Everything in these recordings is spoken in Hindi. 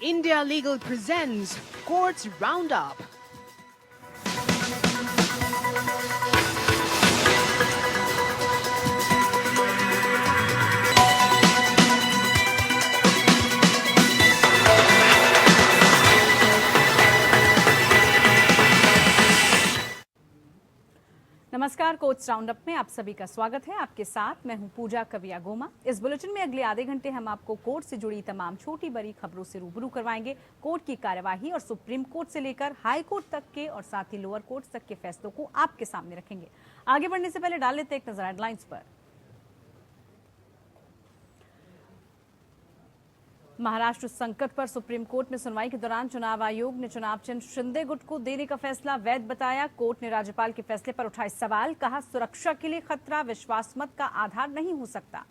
India Legal presents Courts Roundup. नमस्कार, कोर्ट्स राउंडअप में आप सभी का स्वागत है। आपके साथ मैं हूं पूजा कविया गोमा। इस बुलेटिन में अगले आधे घंटे हम आपको कोर्ट से जुड़ी तमाम छोटी बड़ी खबरों से रूबरू करवाएंगे। कोर्ट की कार्यवाही और सुप्रीम कोर्ट से लेकर हाई कोर्ट तक के और साथ ही लोअर कोर्ट तक के फैसलों को आपके सामने रखेंगे। आगे बढ़ने से पहले डाल लेते एक नजर हेडलाइंस पर। महाराष्ट्र संकट पर सुप्रीम कोर्ट में सुनवाई के दौरान चुनाव आयोग ने चुनाव चिन्ह शिंदे गुट को देने का फैसला वैध बताया। कोर्ट ने राज्यपाल के फैसले पर उठाए सवाल, कहा सुरक्षा के लिए खतरा विश्वास मत का आधार नहीं हो सकता।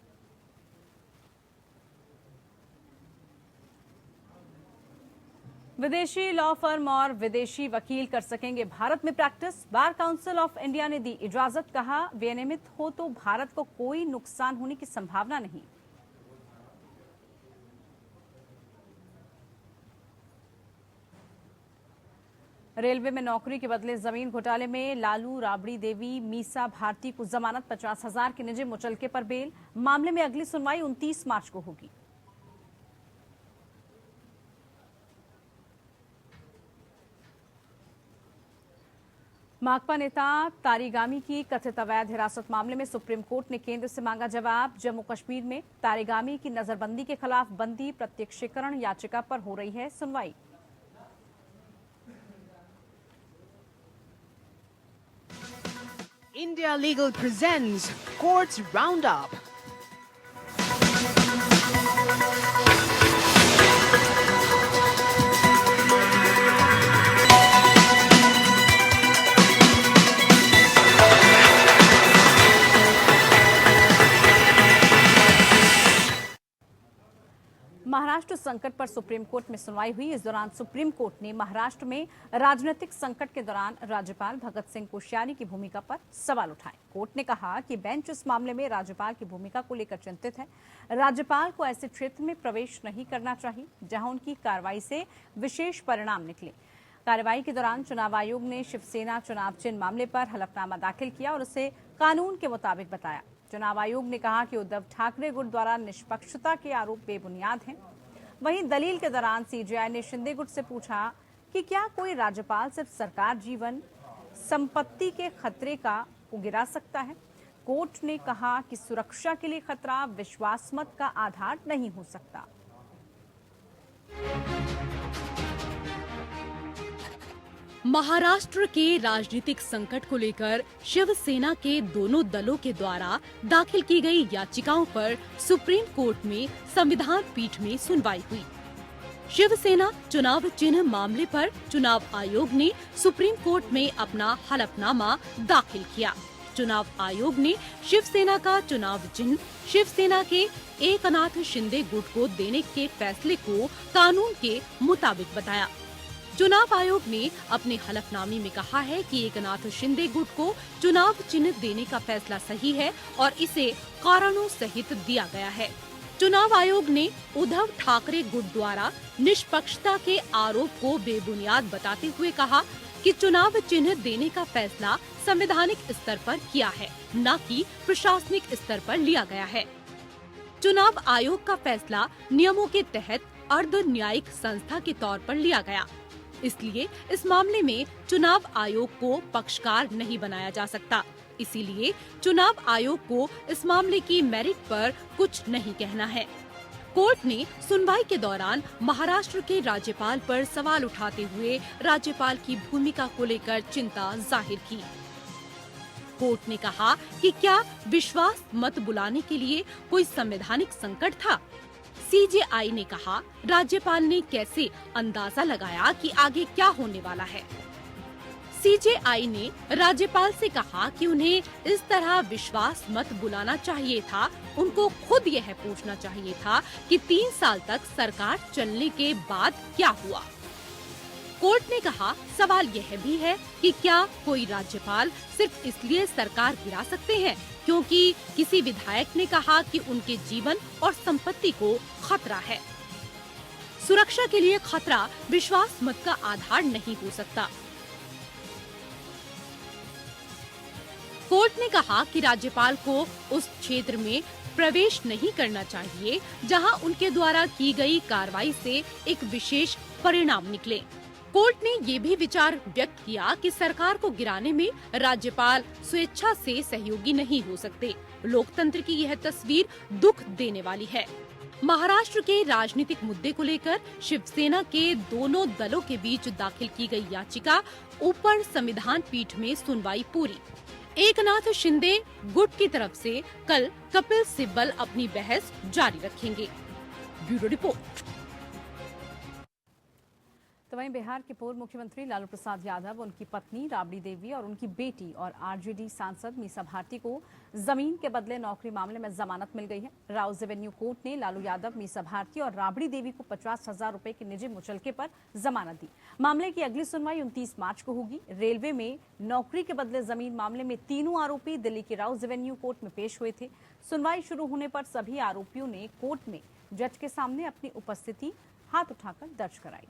विदेशी लॉ फर्म और विदेशी वकील कर सकेंगे भारत में practice. Bar council of India ने दी इजाजत, कहा विनियमित हो तो भारत को कोई नुकसान होने की संभावना नहीं। रेलवे में नौकरी के बदले जमीन घोटाले में लालू राबड़ी देवी मीसा भारती को जमानत, 50,000 के निजी मुचलके पर बेल। मामले में अगली सुनवाई 29 मार्च को होगी। माकपा नेता तारिगामी की कथित अवैध हिरासत मामले में सुप्रीम कोर्ट ने केंद्र से मांगा जवाब। जम्मू कश्मीर में तारिगामी की नजरबंदी के खिलाफ बंदी प्रत्यक्षीकरण याचिका पर हो रही है सुनवाई। India Legal presents Courts Roundup. Maharashtra संकट पर सुप्रीम कोर्ट में सुनवाई हुई। इस दौरान सुप्रीम कोर्ट ने महाराष्ट्र में राजनीतिक संकट के दौरान राज्यपाल भगत सिंह कोश्यारी की भूमिका पर सवाल उठाए। कोर्ट ने कहा कि बेंच इस मामले में राज्यपाल की भूमिका को लेकर चिंतित है। राज्यपाल को ऐसे क्षेत्र में प्रवेश नहीं करना चाहिए जहां उनकी कार्रवाई से विशेष परिणाम निकले। कार्रवाई के दौरान चुनाव आयोग ने शिवसेना चुनाव चिन्ह मामले पर हलफनामा दाखिल किया और उसे कानून के मुताबिक बताया। चुनाव आयोग ने कहा कि उद्धव ठाकरे गुट द्वारा निष्पक्षता के आरोप बेबुनियाद हैं। वहीं दलील के दौरान सीजेआई ने शिंदे गुट से पूछा कि क्या कोई राज्यपाल सिर्फ सरकार जीवन संपत्ति के खतरे को गिरा सकता है। कोर्ट ने कहा कि सुरक्षा के लिए खतरा विश्वास मत का आधार नहीं हो सकता। महाराष्ट्र के राजनीतिक संकट को लेकर शिवसेना के दोनों दलों के द्वारा दाखिल की गई याचिकाओं पर सुप्रीम कोर्ट में संविधान पीठ में सुनवाई हुई। शिवसेना चुनाव चिन्ह मामले पर चुनाव आयोग ने सुप्रीम कोर्ट में अपना हलफनामा दाखिल किया। चुनाव आयोग ने शिवसेना का चुनाव चिन्ह शिवसेना के एकनाथ शिंदे गुट को देने के फैसले को कानून के मुताबिक बताया। चुनाव आयोग ने अपने हलफनामे में कहा है कि एकनाथ शिंदे गुट को चुनाव चिन्ह देने का फैसला सही है और इसे कारणों सहित दिया गया है। चुनाव आयोग ने उद्धव ठाकरे गुट द्वारा निष्पक्षता के आरोप को बेबुनियाद बताते हुए कहा कि चुनाव चिन्ह देने का फैसला संवैधानिक स्तर पर किया है, न कि प्रशासनिक स्तर पर लिया गया है। चुनाव आयोग का फैसला नियमों के तहत अर्ध न्यायिक संस्था के तौर पर लिया गया, इसलिए इस मामले में चुनाव आयोग को पक्षकार नहीं बनाया जा सकता। इसीलिए चुनाव आयोग को इस मामले की मेरिट पर कुछ नहीं कहना है। कोर्ट ने सुनवाई के दौरान महाराष्ट्र के राज्यपाल पर सवाल उठाते हुए राज्यपाल की भूमिका को लेकर चिंता जाहिर की। कोर्ट ने कहा कि क्या विश्वास मत बुलाने के लिए कोई संवैधानिक संकट था। सीजेआई ने कहा राज्यपाल ने कैसे अंदाजा लगाया कि आगे क्या होने वाला है। सीजेआई ने राज्यपाल से कहा कि उन्हें इस तरह विश्वास मत बुलाना चाहिए था। उनको खुद यह पूछना चाहिए था कि 3 साल तक सरकार चलने के बाद क्या हुआ। कोर्ट ने कहा सवाल यह भी है कि क्या कोई राज्यपाल सिर्फ इसलिए सरकार गिरा सकते हैं क्योंकि किसी विधायक ने कहा कि उनके जीवन और संपत्ति को खतरा है। सुरक्षा के लिए खतरा विश्वास मत का आधार नहीं हो सकता। कोर्ट ने कहा कि राज्यपाल को उस क्षेत्र में प्रवेश नहीं करना चाहिए जहां उनके द्वारा की गई कार्रवाई से एक विशेष परिणाम निकले। कोर्ट ने ये भी विचार व्यक्त किया कि सरकार को गिराने में राज्यपाल स्वेच्छा से सहयोगी नहीं हो सकते। लोकतंत्र की यह तस्वीर दुख देने वाली है। महाराष्ट्र के राजनीतिक मुद्दे को लेकर शिवसेना के दोनों दलों के बीच दाखिल की गई याचिका ऊपर संविधान पीठ में सुनवाई पूरी। एकनाथ शिंदे गुट की तरफ से कल कपिल सिब्बल अपनी बहस जारी रखेंगे। Bureau report. तो वहीं बिहार के पूर्व मुख्यमंत्री लालू प्रसाद यादव, उनकी पत्नी राबड़ी देवी और उनकी बेटी और आरजेडी सांसद मीसा भारती को जमीन के बदले नौकरी मामले में जमानत मिल गई है। राउज एवेन्यू कोर्ट ने लालू यादव, मीसा भारती और राबड़ी देवी को 50,000 रुपए के निजी मुचलके पर जमानत दी। मामले की अगली सुनवाई 29 मार्च को होगी। रेलवे में नौकरी के बदले जमीन मामले में तीनों आरोपी दिल्ली के राउज एवेन्यू कोर्ट में पेश हुए थे। सुनवाई शुरू होने पर सभी आरोपियों ने कोर्ट में जज के सामने अपनी उपस्थिति हाथ उठाकर दर्ज कराई।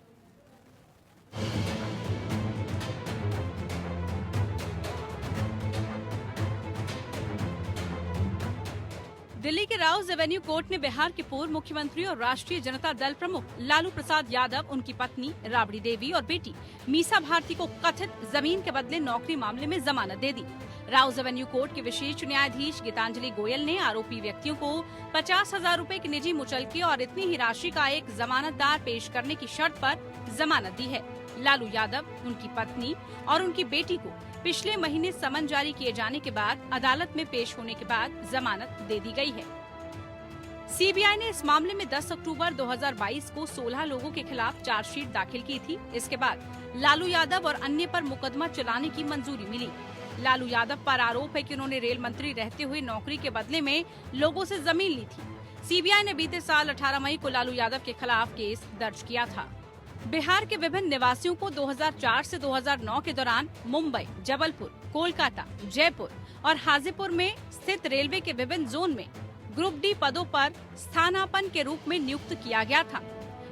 दिल्ली के राउज एवेन्यू कोर्ट ने बिहार के पूर्व मुख्यमंत्री और राष्ट्रीय जनता दल प्रमुख लालू प्रसाद यादव, उनकी पत्नी राबड़ी देवी और बेटी मीसा भारती को कथित जमीन के बदले नौकरी मामले में जमानत दे दी। राउज एवेन्यू कोर्ट के विशेष न्यायाधीश गीतांजलि गोयल ने आरोपी व्यक्तियों को 50,000 रुपए के निजी मुचलके और इतनी ही राशि का एक जमानतदार पेश करने की शर्त पर जमानत दी है। लालू यादव, उनकी पत्नी और उनकी बेटी को पिछले महीने समन जारी किए जाने के बाद अदालत में पेश होने के बाद जमानत दे दी गई है। सीबीआई ने इस मामले में 10 अक्टूबर 2022 को 16 लोगों के खिलाफ चार्जशीट दाखिल की थी। इसके बाद लालू यादव और अन्य पर मुकदमा चलाने की मंजूरी मिली। लालू यादव पर आरोप है कि उन्होंने रेल मंत्री रहते हुए नौकरी के बदले में लोगों से जमीन ली थी। सीबीआई ने बीते साल 18 मई को लालू यादव के खिलाफ केस दर्ज किया था। बिहार के विभिन्न निवासियों को 2004 से 2009 के दौरान मुंबई, जबलपुर, कोलकाता, जयपुर और हाजीपुर में स्थित रेलवे के विभिन्न जोन में ग्रुप डी पदों पर स्थानापन्न के रूप में नियुक्त किया गया था।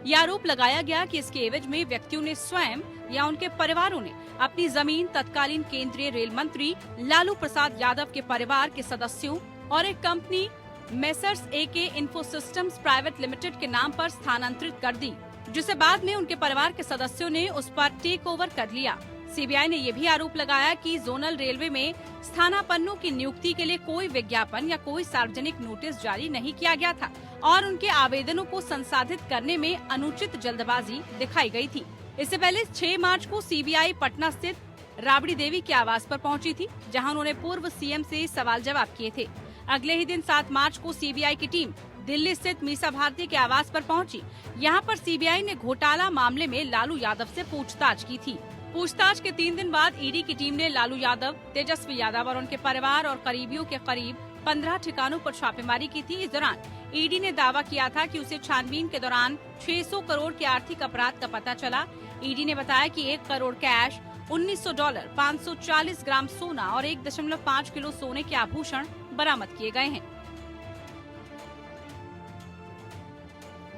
यह आरोप लगाया गया कि इसके एवज में व्यक्तियों ने स्वयं या उनके परिवारों ने अपनी जमीन तत्कालीन केंद्रीय रेल मंत्री लालू प्रसाद यादव के परिवार के सदस्यों और एक कंपनी मेसर्स एके इन्फोसिस्टम्स प्राइवेट लिमिटेड के नाम पर स्थानांतरित कर दी, जिसे बाद में उनके परिवार के सदस्यों ने उस पर टेक ओवर कर लिया। सीबीआई ने यह भी आरोप लगाया कि जोनल रेलवे में स्थानापन्नों की नियुक्ति के लिए कोई विज्ञापन या कोई सार्वजनिक नोटिस जारी नहीं किया गया था और उनके आवेदनों को संसाधित करने में अनुचित जल्दबाजी दिखाई गई थी। इससे पहले 6 मार्च को सीबीआई पटना स्थित राबड़ी देवी के आवास पर पहुंची थी, जहां उन्होंने पूर्व सीएम से सवाल जवाब किए थे। अगले ही दिन 7 मार्च को सीबीआई की टीम दिल्ली स्थित मीसा भारती के आवास पर पहुंची। यहां पर सीबीआई ने घोटाला मामले में लालू यादव से पूछताछ की थी। पूछताछ के 3 दिन बाद ईडी की टीम ने लालू यादव, तेजस्वी यादव और उनके परिवार और करीबियों के करीब 15 ठिकानों पर छापेमारी की थी। इस दौरान ईडी ने दावा किया था कि उसे छानबीन के दौरान 600 करोड़ के आर्थिक अपराध का पता चला। ईडी ने बताया कि 1 करोड़ कैश, $1900, 540 ग्राम सोना और 1.5 किलो सोने के आभूषण बरामद किए गए हैं।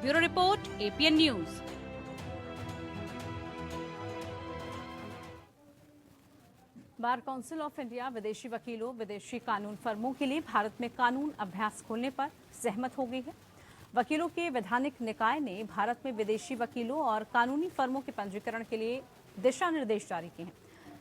Bureau report, APN news. Bar council of India विदेशी वकीलों, विदेशी कानून फर्मों के लिए भारत में कानून अभ्यास खोलने पर सहमत हो गई है। वकीलों के वैधानिक निकाय ने भारत में विदेशी वकीलों और कानूनी फर्मों के पंजीकरण के लिए दिशा निर्देश जारी किए हैं।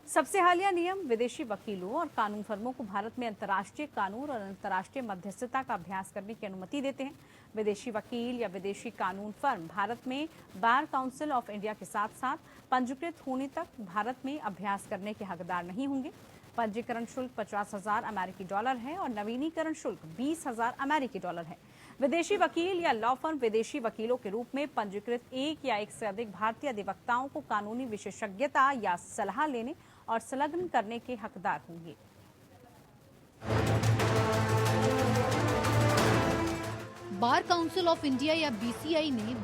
सबसे हालिया नियम विदेशी वकीलों और कानून फर्मों को भारत में अंतर्राष्ट्रीय कानून और अंतर्राष्ट्रीय मध्यस्थता का अभ्यास करने की अनुमति देते हैं। विदेशी वकील या विदेशी कानून फर्म भारत में बार काउंसिल ऑफ इंडिया के साथ साथ पंजीकृत होने तक भारत में अभ्यास करने के हकदार नहीं होंगे। पंजीकरण शुल्क $50,000 है और नवीनीकरण शुल्क $20,000 है। विदेशी वकील या लॉ फर्म विदेशी वकीलों के रूप में पंजीकृत एक या एक से अधिक भारतीय अधिवक्ताओं को कानूनी विशेषज्ञता या सलाह लेने और संलग्न करने के हकदार होंगे। बार काउंसिल ऑफ इंडिया या बीसीआई ने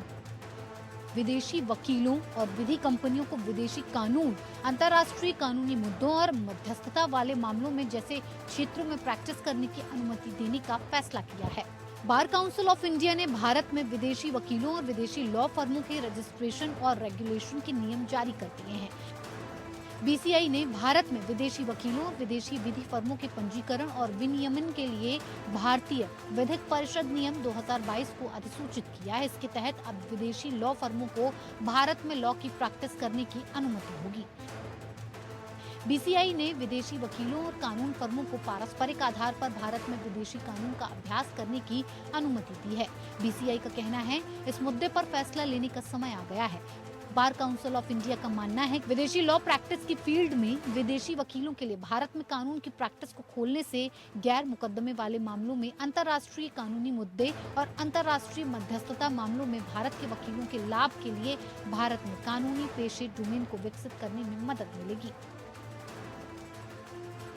विदेशी वकीलों और विधि कंपनियों को विदेशी कानून, अंतर्राष्ट्रीय कानूनी मुद्दों और मध्यस्थता वाले मामलों में जैसे क्षेत्रों में प्रैक्टिस करने की अनुमति देने का फैसला किया है। बार काउंसिल ऑफ इंडिया ने भारत में विदेशी वकीलों और विदेशी लॉ फर्मों के रजिस्ट्रेशन और रेगुलेशन के नियम जारी कर दिए हैं। बीसीआई ने भारत में विदेशी वकीलों और विदेशी विधि फर्मों के पंजीकरण और विनियमन के लिए भारतीय विधिक परिषद नियम 2022 को अधिसूचित किया है। इसके तहत अब विदेशी लॉ फर्मों को भारत में लॉ की प्रैक्टिस करने की अनुमति होगी। बीसीआई ने विदेशी वकीलों और कानून फर्मों को पारस्परिक आधार पर भारत में विदेशी कानून का अभ्यास करने की अनुमति दी है। बीसीआई का कहना है इस मुद्दे पर फैसला लेने का समय आ गया है। बार काउंसिल ऑफ इंडिया का मानना है कि विदेशी लॉ प्रैक्टिस की फील्ड में विदेशी वकीलों के लिए भारत में कानून की प्रैक्टिस को खोलने से गैर मुकदमे वाले मामलों में अंतर्राष्ट्रीय कानूनी मुद्दे और अंतर्राष्ट्रीय मध्यस्थता मामलों में भारत के वकीलों के लाभ के लिए भारत में कानूनी पेशे डोमेन को विकसित करने में मदद मिलेगी।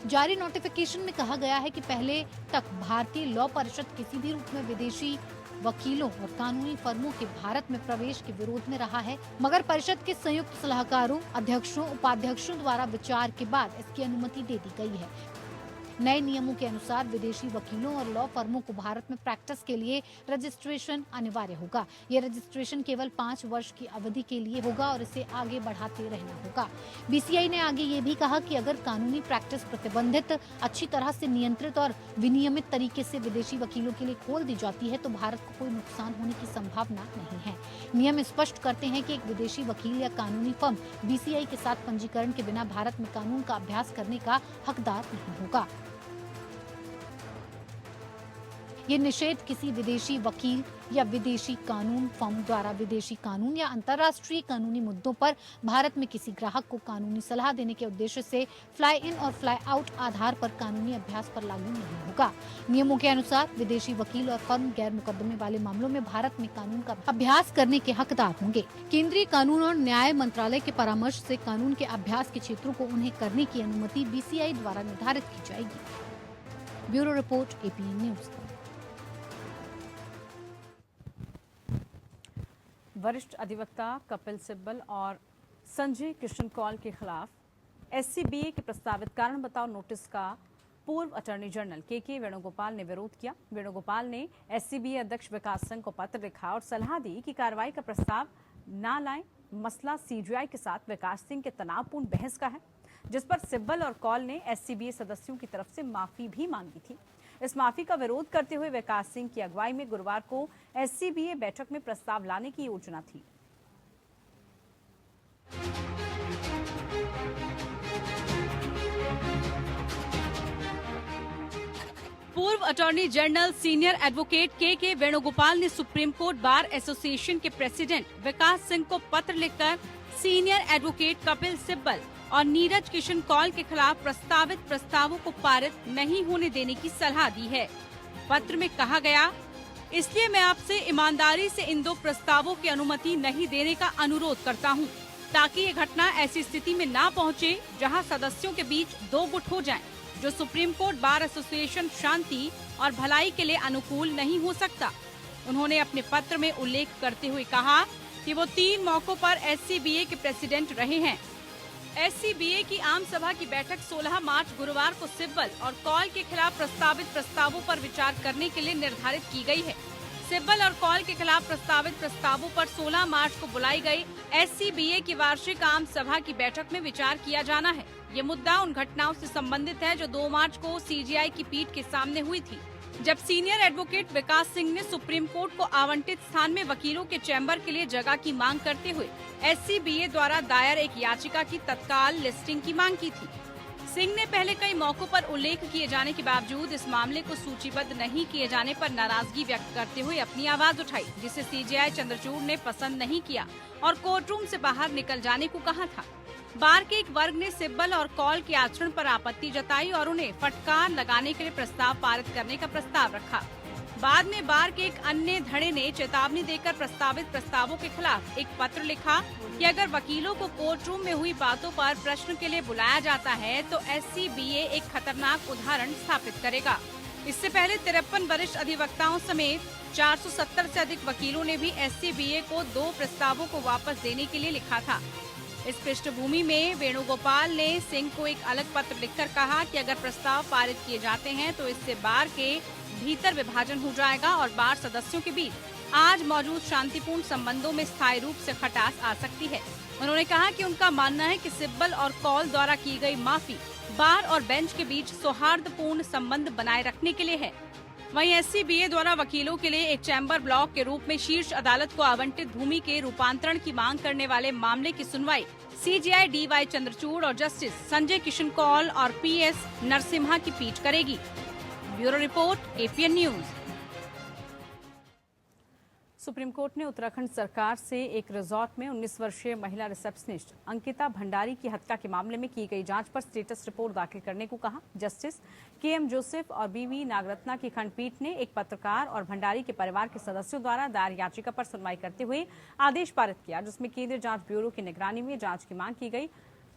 जारी नोटिफिकेशन में कहा गया है कि पहले तक भारतीय लॉ परिषद किसी भी रूप में विदेशी वकीलों और कानूनी फर्मों के भारत में प्रवेश के विरोध में रहा है, मगर परिषद के संयुक्त सलाहकारों, अध्यक्षों, उपाध्यक्षों द्वारा विचार के बाद इसकी अनुमति दे दी गई है। नए नियमों के अनुसार विदेशी वकीलों और लॉ फर्मों को भारत में प्रैक्टिस के लिए रजिस्ट्रेशन अनिवार्य होगा। ये रजिस्ट्रेशन केवल 5 वर्ष की अवधि के लिए होगा और इसे आगे बढ़ाते रहना होगा। बीसीआई ने आगे ये भी कहा कि अगर कानूनी प्रैक्टिस प्रतिबंधित, अच्छी तरह से नियंत्रित और विनियमित तरीके से विदेशी वकीलों के लिए खोल दी जाती है तो भारत को कोई नुकसान होने की संभावना नहीं है। नियम स्पष्ट करते हैं कि एक विदेशी वकील या कानूनी फर्म बीसीआई के साथ पंजीकरण के बिना भारत में कानून का अभ्यास करने का हकदार नहीं होगा। ये निषेध किसी विदेशी वकील या विदेशी कानून फर्म द्वारा विदेशी कानून या अंतर्राष्ट्रीय कानूनी मुद्दों पर भारत में किसी ग्राहक को कानूनी सलाह देने के उद्देश्य से फ्लाई इन और फ्लाई आउट आधार पर कानूनी अभ्यास पर लागू नहीं होगा। नियमों के अनुसार विदेशी वकील और फर्म गैर मुकदमे वाले मामलों में भारत में कानून का अभ्यास करने के हकदार होंगे। केंद्रीय कानून और न्याय मंत्रालय के परामर्श से कानून के अभ्यास के क्षेत्रों को उन्हें करने की अनुमति बीसीआई द्वारा निर्धारित की जाएगी। Bureau report, APN news. वरिष्ठ अधिवक्ता कपिल सिब्बल और संजय किशन कौल के खिलाफ एससीबीए के प्रस्तावित कारण बताओ नोटिस का पूर्व अटॉर्नी जनरल के वेणुगोपाल ने विरोध किया। वेणुगोपाल ने एससीबीए अध्यक्ष विकास सिंह को पत्र लिखा और सलाह दी कि कार्रवाई का प्रस्ताव न लाएं। मसला सीजीआई के साथ विकास सिंह के तनावपूर्ण बहस का है, जिस पर सिब्बल और कौल ने एससीबीए सदस्यों की तरफ से माफी भी मांगी थी। इस माफी का विरोध करते हुए विकास सिंह की अगुवाई में गुरुवार को एससीबीए बैठक में प्रस्ताव लाने की योजना थी। पूर्व अटॉर्नी जनरल सीनियर एडवोकेट के वेणुगोपाल ने सुप्रीम कोर्ट बार एसोसिएशन के प्रेसिडेंट विकास सिंह को पत्र लिखकर सीनियर एडवोकेट कपिल सिब्बल और नीरज किशन कौल के खिलाफ प्रस्तावित प्रस्तावों को पारित नहीं होने देने की सलाह दी है। पत्र में कहा गया, इसलिए मैं आपसे ईमानदारी से इन 2 प्रस्तावों की अनुमति नहीं देने का अनुरोध करता हूं, ताकि ये घटना ऐसी स्थिति में ना पहुंचे जहां सदस्यों के बीच 2 गुट हो जाएं, जो सुप्रीम कोर्ट बार एसोसिएशन शांति और भलाई के लिए अनुकूल नहीं हो सकता। उन्होंने अपने पत्र में उल्लेख करते हुए कहा कि वो 3 मौकों पर एससीबीए के प्रेसिडेंट रहे हैं। एससीबीए की आम सभा की बैठक 16 मार्च गुरुवार को सिब्बल और कौल के खिलाफ प्रस्तावित प्रस्तावों पर विचार करने के लिए निर्धारित की गई है। सिब्बल और कौल के खिलाफ प्रस्तावित प्रस्तावों पर 16 मार्च को बुलाई गई एससीबीए की वार्षिक आम सभा की बैठक में विचार किया जाना है। ये मुद्दा उन घटनाओं से संबंधित है जो 2 मार्च को सीजीआई की पीठ के सामने हुई थी, जब सीनियर एडवोकेट विकास सिंह ने सुप्रीम कोर्ट को आवंटित स्थान में वकीलों के चैम्बर के लिए जगह की मांग करते हुए एससीबीए द्वारा दायर एक याचिका की तत्काल लिस्टिंग की मांग की थी। सिंह ने पहले कई मौकों पर उल्लेख किए जाने के बावजूद इस मामले को सूचीबद्ध नहीं किए जाने पर नाराजगी व्यक्त करते हुए अपनी आवाज उठाई, जिसे सीजीआई चंद्रचूड़ ने पसंद नहीं किया और कोर्टरूम से बाहर निकल जाने को कहा था। बार के एक वर्ग ने सिब्बल और कौल के आचरण पर आपत्ति जताई और उन्हें फटकार लगाने के लिए प्रस्ताव पारित करने का प्रस्ताव रखा। बाद में बार के एक अन्य धड़े ने चेतावनी देकर प्रस्तावित प्रस्तावों के खिलाफ एक पत्र लिखा कि अगर वकीलों को कोर्ट रूम में हुई बातों पर प्रश्न के लिए बुलाया जाता है तो एससीबीए एक खतरनाक उदाहरण स्थापित करेगा। इससे पहले 53 वरिष्ठ अधिवक्ताओं समेत 470 से अधिक वकीलों ने भी एससीबीए को 2 प्रस्तावों को वापस देने के लिए लिखा था। इस पृष्ठभूमि में वेणुगोपाल ने सिंह को एक अलग पत्र लिखकर कहा कि अगर प्रस्ताव पारित किए जाते हैं तो इससे बार के भीतर विभाजन हो जाएगा और बार सदस्यों के बीच आज मौजूद शांतिपूर्ण संबंधों में स्थायी रूप से खटास आ सकती है। उन्होंने कहा कि उनका मानना है कि सिब्बल और कौल द्वारा की गई माफी बार और बेंच के बीच सौहार्दपूर्ण संबंध बनाए रखने के लिए है। वहीं एससीबीए द्वारा वकीलों के लिए एक चैम्बर ब्लॉक के रूप में शीर्ष अदालत को आवंटित भूमि के रूपांतरण की मांग करने वाले मामले की सुनवाई सीजेआई डीवाई चंद्रचूड़ और जस्टिस संजय किशन कौल और पीएस नरसिम्हा की पीठ करेगी। Bureau report, APN news. Supreme court ने उत्तराखंड सरकार से एक रिजॉर्ट में 19 वर्षीय महिला रिसेप्शनिस्ट अंकिता भंडारी की हत्या के मामले में की गई जांच पर स्टेटस रिपोर्ट दाखिल करने को कहा। जस्टिस केएम जोसेफ और बीवी नागरत्ना की खंडपीठ ने एक पत्रकार और भंडारी के परिवार के सदस्यों द्वारा दायर याचिका पर सुनवाई करते हुए आदेश पारित किया, जिसमें केंद्रीय जांच ब्यूरो की निगरानी में जांच की मांग की गई।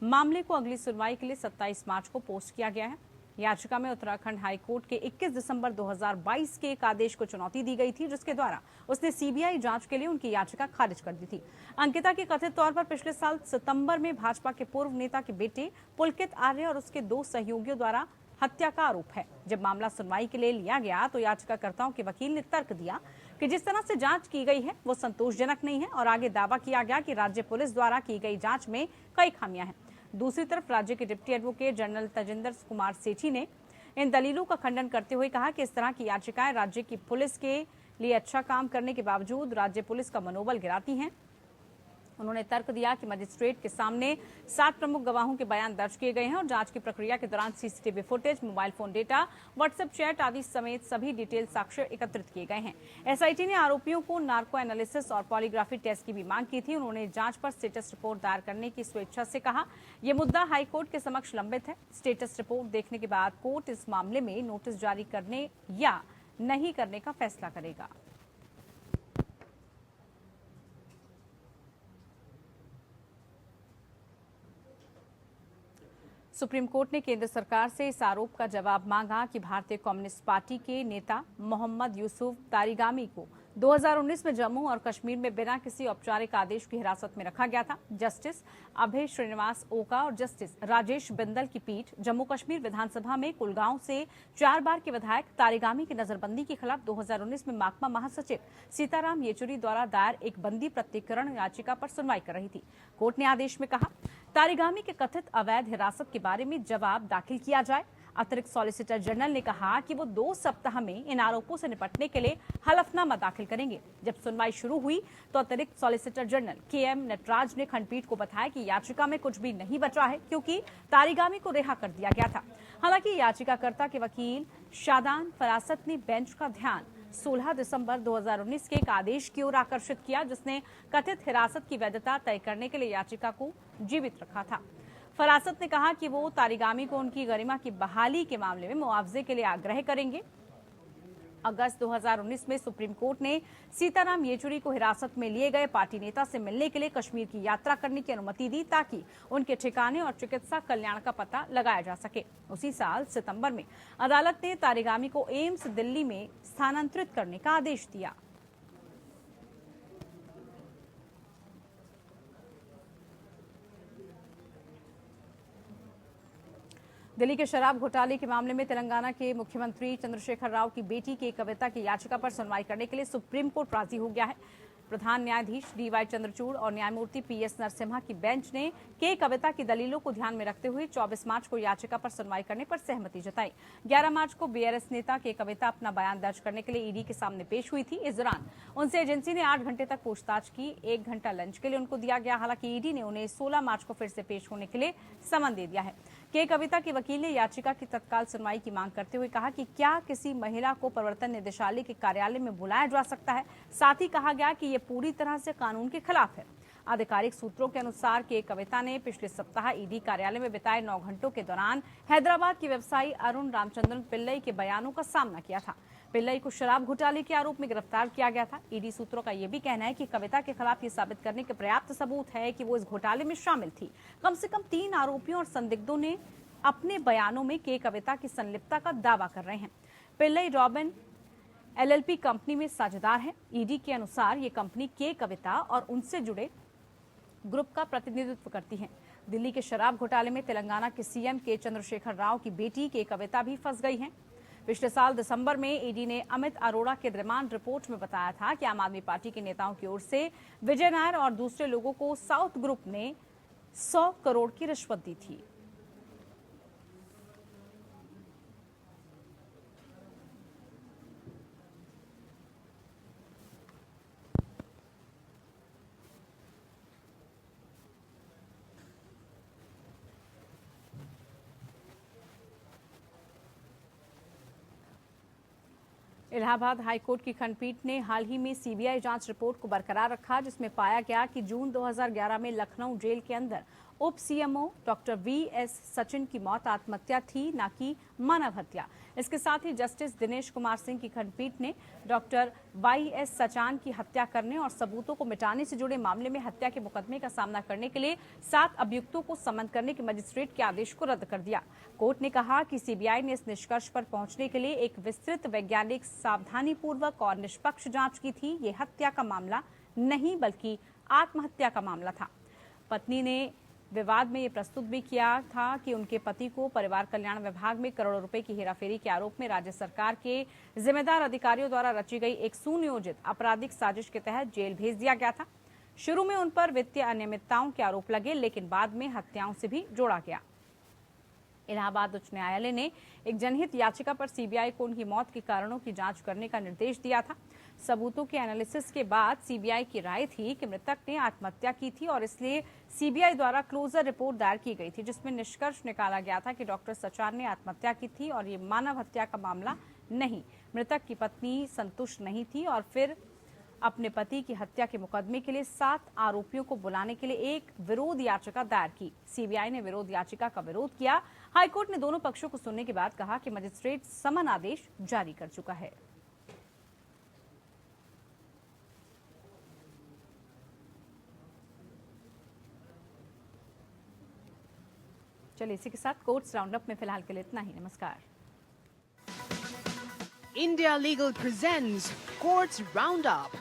मामले को अगली सुनवाई के लिए 27 मार्च को पोस्ट किया गया है। याचिका में उत्तराखंड हाई कोर्ट के 21 दिसंबर 2022 के एक आदेश को चुनौती दी गई थी, जिसके द्वारा उसने सीबीआई जांच के लिए उनकी याचिका खारिज कर दी थी। अंकिता की कथित तौर पर पिछले साल सितंबर में भाजपा के पूर्व नेता के बेटे पुलकित आर्य और उसके 2 सहयोगियों द्वारा हत्या का आरोप है। जब मामला सुनवाई के लिए लिया गया तो याचिकाकर्ताओं के वकील ने तर्क दिया कि जिस तरह से जांच की गई है वो संतोषजनक नहीं है और आगे दावा किया गया कि राज्य पुलिस द्वारा की गई जांच में कई खामियां हैं। दूसरी तरफ राज्य के deputy advocate general Tajinder Kumar Sethi ने इन दलीलों का खंडन करते हुए कहा कि इस तरह की याचिकाएं राज्य की पुलिस के लिए अच्छा काम करने के बावजूद राज्य पुलिस का मनोबल गिराती हैं। उन्होंने तर्क दिया कि मजिस्ट्रेट के सामने 7 प्रमुख गवाहों के बयान दर्ज किए गए हैं और जांच की प्रक्रिया के दौरान CCTV footage, mobile phone data, WhatsApp chat आदि समेत सभी डिटेल साक्ष्य एकत्रित किए गए हैं। एसआईटी ने आरोपियों को नार्को एनालिसिस और पॉलीग्राफी टेस्ट की भी मांग की थी। उन्होंने जांच पर स्टेटस रिपोर्ट दायर करने की स्वेच्छा से कहा। यह मुद्दा हाईकोर्ट के समक्ष लंबित है। स्टेटस रिपोर्ट देखने के बाद कोर्ट इस मामले में नोटिस जारी करने या नहीं करने का फैसला करेगा। सुप्रीम कोर्ट ने केंद्र सरकार से इस आरोप का जवाब मांगा कि भारतीय कम्युनिस्ट पार्टी के नेता मोहम्मद यूसुफ तारिगामी को 2019 में जम्मू और कश्मीर में बिना किसी औपचारिक आदेश की हिरासत में रखा गया था। जस्टिस अभय श्रीनिवास ओका और जस्टिस राजेश बिंदल की पीठ जम्मू कश्मीर विधानसभा में कुलगांव से 4 बार के विधायक तारिगामी की नजरबंदी के खिलाफ 2019 में माकपा महासचिव सीताराम येचुरी द्वारा दायर एक बंदी प्रत्यर्पण याचिका पर सुनवाई कर रही थी। कोर्ट ने आदेश में कहा, तारिगामी के कथित अवैध हिरासत के बारे में जवाब दाखिल किया जाए। अतिरिक्त सॉलिसिटर जनरल ने कहा कि वो 2 सप्ताह में इन आरोपों से निपटने के लिए हलफनामा दाखिल करेंगे। जब सुनवाई शुरू हुई तो अतिरिक्त सॉलिसिटर जनरल केएम नटराज ने खंडपीठ को बताया कि याचिका में कुछ भी नहीं बचा है क्योंकि तारिगामी को रिहा कर दिया गया था। हालांकि याचिकाकर्ता के वकील शादान फरासत ने बेंच का ध्यान 16 दिसंबर 2019 के एक आदेश की ओर आकर्षित किया, जिसने कथित हिरासत की वैधता तय करने के लिए याचिका को जीवित रखा था। फरासत ने कहा कि वो तारिगामी को उनकी गरिमा की बहाली के मामले में मुआवजे के लिए आग्रह करेंगे। अगस्त 2019 में सुप्रीम कोर्ट ने सीताराम येचुरी को हिरासत में लिए गए पार्टी नेता से मिलने के लिए कश्मीर की यात्रा करने की अनुमति दी ताकि उनके ठिकाने और चिकित्सा कल्याण का पता लगाया जा सके। उसी साल सितंबर में अदालत ने तारिगामी को एम्स दिल्ली में स्थानांतरित करने का आदेश दिया। दिल्ली के शराब घोटाले के मामले में तेलंगाना के मुख्यमंत्री चंद्रशेखर राव की बेटी की कविता की याचिका पर सुनवाई करने के लिए सुप्रीम कोर्ट राजी हो गया है। प्रधान न्यायाधीश डीवाई चंद्रचूड़ और न्यायमूर्ति पीएस नरसिम्हा की बेंच ने के कविता की दलीलों को ध्यान में रखते हुए 24 मार्च को याचिका पर सुनवाई करने पर सहमति जताई। 11 मार्च को बीआरएस नेता के कविता अपना बयान दर्ज करने के लिए ईडी के सामने पेश हुई थी। इस दौरान उनसे एजेंसी ने 8 घंटे तक पूछताछ की। 1 घंटा लंच के लिए उनको दिया गया। हालांकि ईडी ने उन्हें 16 मार्च को फिर से पेश होने के लिए समन दे दिया है। के कविता के वकील ने याचिका की तत्काल सुनवाई की मांग करते हुए कहा कि क्या किसी महिला को प्रवर्तन निदेशालय के कार्यालय में बुलाया जा सकता है। साथ ही कहा गया कि ये पूरी तरह से कानून के खिलाफ है। आधिकारिक सूत्रों के अनुसार के कविता ने पिछले सप्ताह ईडी कार्यालय में बिताए 9 घंटों के दौरान हैदराबाद के व्यवसायी अरुण रामचंद्रन पिल्लई के बयानों का सामना किया था। पिल्लई को शराब घोटाले के आरोप में गिरफ्तार किया गया था। ईडी सूत्रों का यह भी कहना है कि कविता के खिलाफ ये साबित करने के पर्याप्त सबूत है कि वो इस घोटाले में शामिल थी। कम से कम 3 आरोपियों और संदिग्धों ने अपने बयानों में के कविता की संलिप्तता का दावा कर रहे हैं। पिल्लई रॉबिन एलएलपी कंपनी में साझेदार है। ईडी के अनुसार ये कंपनी के कविता और उनसे जुड़े ग्रुप का प्रतिनिधित्व करती हैं। दिल्ली के शराब घोटाले में तेलंगाना के सीएम के चंद्रशेखर राव की बेटी के कविता भी फंस गई हैं। पिछले साल दिसंबर में ईडी ने अमित अरोड़ा के रिमांड रिपोर्ट में बताया था कि आम आदमी पार्टी के नेताओं की ओर से विजय नायर और दूसरे लोगों को साउथ ग्रुप ने 100 करोड़ की रिश्वत दी थी। इलाहाबाद हाईकोर्ट की खंडपीठ ने हाल ही में सीबीआई जांच रिपोर्ट को बरकरार रखा, जिसमें पाया गया कि जून 2011 में लखनऊ जेल के अंदर उप सीएमओ डॉक्टर वीएस सचिन की मौत आत्महत्या थी, न कि मानव हत्या। इसके साथ ही जस्टिस दिनेश कुमार सिंह की खंडपीठ ने डॉक्टर वाईएस सचान की हत्या करने और सबूतों को मिटाने से जुड़े मामले में हत्या के मुकदमे का सामना करने के लिए 7 अभियुक्तों को समन करने के मजिस्ट्रेट के आदेश को रद्द कर दिया। कोर्ट ने कहा कि सीबीआई ने इस निष्कर्ष पर पहुंचने के लिए एक विस्तृत वैज्ञानिक, सावधानीपूर्वक और निष्पक्ष जांच की थी। ये हत्या का मामला नहीं बल्कि आत्महत्या का मामला था। पत्नी ने विवाद में ये प्रस्तुत भी किया था कि उनके पति को परिवार कल्याण विभाग में करोड़ों रुपए की हेराफेरी के आरोप में राज्य सरकार के जिम्मेदार अधिकारियों द्वारा रची गई एक सुनियोजित आपराधिक साजिश के तहत जेल भेज दिया गया था। शुरू में उन पर वित्तीय अनियमितताओं के आरोप लगे, लेकिन बाद में हत्याओं से भी जोड़ा गया। इलाहाबाद उच्च न्यायालय ने एक जनहित याचिका पर सीबीआई को उनकी मौत के कारणों की जांच करने का निर्देश दिया था। सबूतों के एनालिसिस के बाद सीबीआई की राय थी कि मृतक ने आत्महत्या की थी और इसलिए सीबीआई द्वारा क्लोजर रिपोर्ट दायर की गई थी, जिसमें निष्कर्ष निकाला गया था कि डॉक्टर सचान ने आत्महत्या की थी और ये मानव हत्या का मामला नहीं। मृतक की पत्नी संतुष्ट नहीं थी और फिर अपने पति की हत्या के मुकदमे के लिए 7 आरोपियों को बुलाने के लिए एक विरोध याचिका दायर की। सीबीआई ने विरोध याचिका का विरोध किया। हाईकोर्ट ने दोनों पक्षों को सुनने के बाद कहा कि मजिस्ट्रेट समन आदेश जारी कर चुका है। चलिए इसी के साथ कोर्ट्स राउंडअप में फिलहाल के लिए इतना ही। नमस्कार। India Legal presents Courts Roundup.